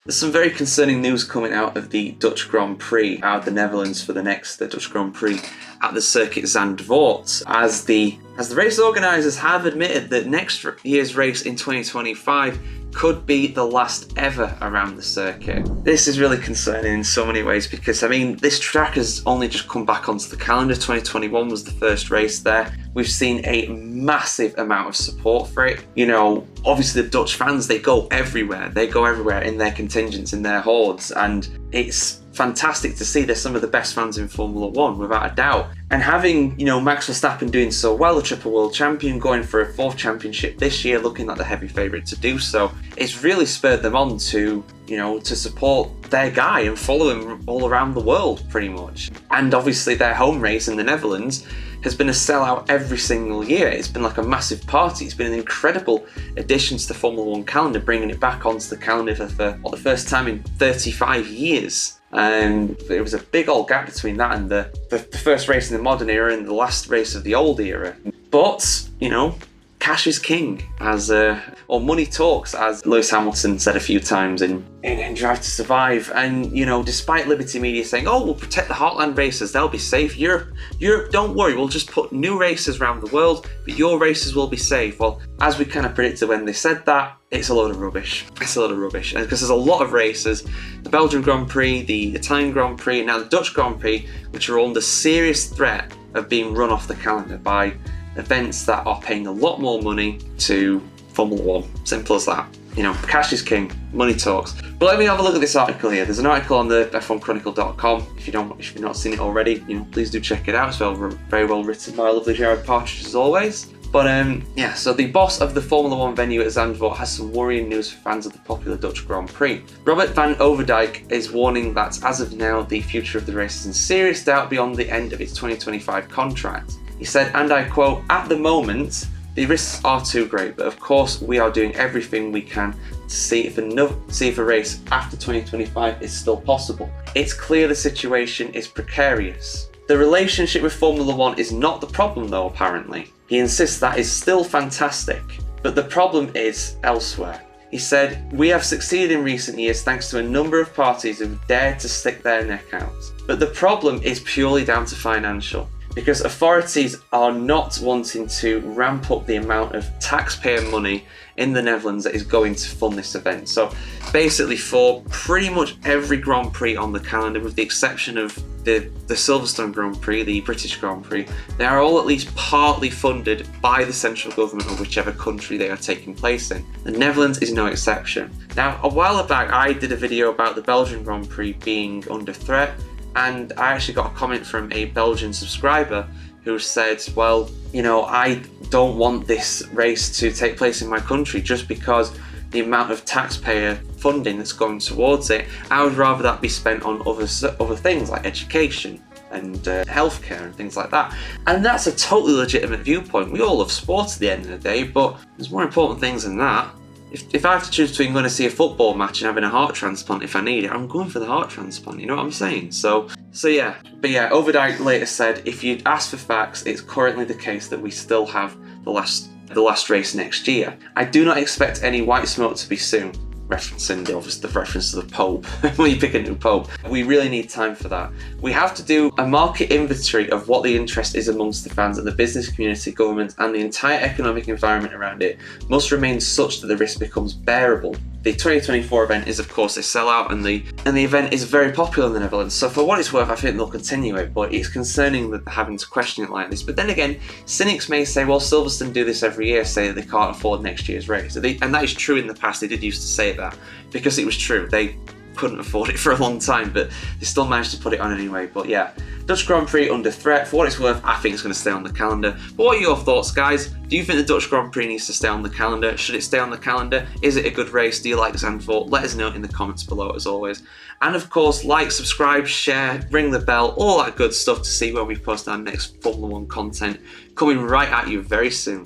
There's some very concerning news coming out of the Dutch Grand Prix out of the Netherlands for the next Dutch Grand Prix at the circuit Zandvoort, as the race organisers have admitted that next year's race in 2025 could be the last ever around the circuit. This is really concerning in so many ways because, I mean, this track has only just come back onto the calendar. 2021 was the first race there. We've seen a massive amount of support for it. You know, obviously the Dutch fans, they go everywhere. They go everywhere in their contingents, in their hordes, and it's fantastic to see they're some of the best fans in Formula One, without a doubt. And having, you know, Max Verstappen doing so well, the triple world champion, going for a 4th championship this year, looking like the heavy favourite to do so, it's really spurred them on to, you know, to support their guy and follow him all around the world, pretty much. And obviously their home race in the Netherlands has been a sellout every single year. It's been like a massive party. It's been an incredible addition to the Formula One calendar, bringing it back onto the calendar for the first time in 35 years. And there was a big old gap between that and the first race in the modern era and the last race of the old era. But, you know, cash is king, or money talks, as Lewis Hamilton said a few times in Drive to Survive. And, you know, despite Liberty Media saying, oh, we'll protect the Heartland races, they'll be safe. Europe, don't worry, we'll just put new races around the world, but your races will be safe. Well, as we kind of predicted when they said that, it's a load of rubbish. It's a load of rubbish. And because there's a lot of races, the Belgian Grand Prix, the Italian Grand Prix, and now the Dutch Grand Prix, which are under serious threat of being run off the calendar by events that are paying a lot more money to Formula One. Simple as that. You know, cash is king, money talks. But let me have a look at this article here. There's an article on the F1 Chronicle.com. If you've not seen it already, you know, please do check it out. It's very well written by lovely Jared Partridge as always. But yeah, so the boss of the Formula One venue at Zandvoort has some worrying news for fans of the popular Dutch Grand Prix. Robert van Overdijk is warning that as of now, the future of the race is in serious doubt beyond the end of its 2025 contract. He said, and I quote, "At the moment, the risks are too great, but of course we are doing everything we can to see if a race after 2025 is still possible. It's clear the situation is precarious. The relationship with Formula One is not the problem though, apparently. He insists that is still fantastic, but the problem is elsewhere. He said, we have succeeded in recent years thanks to a number of parties who've dared to stick their neck out. But the problem is purely down to financial, because authorities are not wanting to ramp up the amount of taxpayer money in the Netherlands that is going to fund this event. So basically for pretty much every Grand Prix on the calendar, with the exception of the Silverstone Grand Prix, the British Grand Prix, they are all at least partly funded by the central government of whichever country they are taking place in. The Netherlands is no exception. Now, a while back, I did a video about the Belgian Grand Prix being under threat, and I actually got a comment from a Belgian subscriber who said, well, you know, I don't want this race to take place in my country just because the amount of taxpayer funding that's going towards it. I would rather that be spent on other things like education and healthcare and things like that. And that's a totally legitimate viewpoint. We all love sports at the end of the day, but there's more important things than that. If I have to choose between going to see a football match and having a heart transplant if I need it, I'm going for the heart transplant, you know what I'm saying? So yeah. But yeah, Overdijk later said, if you'd ask for facts, it's currently the case that we still have the last race next year. I do not expect any white smoke to be soon. Referencing the reference to the Pope when you pick a new Pope. We really need time for that. We have to do a market inventory of what the interest is amongst the fans, and the business community, government, and the entire economic environment around it must remain such that the risk becomes bearable. The 2024 event is of course a sellout, and the event is very popular in the Netherlands, so for what it's worth I think they'll continue it, but it's concerning that they're having to question it like this. But then again, cynics may say, well, Silverstone do this every year, say that they can't afford next year's race, and that is true in the past. They did used to say that because it was true. They couldn't afford it for a long time, but they still managed to put it on anyway. But yeah, Dutch Grand Prix under threat. For what it's worth, I think it's going to stay on the calendar. But what are your thoughts, guys? Do you think the Dutch Grand Prix needs to stay on the calendar? Should it stay on the calendar? Is it a good race? Do you like Zandvoort? Let us know in the comments below as always. And of course, like, subscribe, share, ring the bell, all that good stuff to see when we post our next Formula One content coming right at you very soon.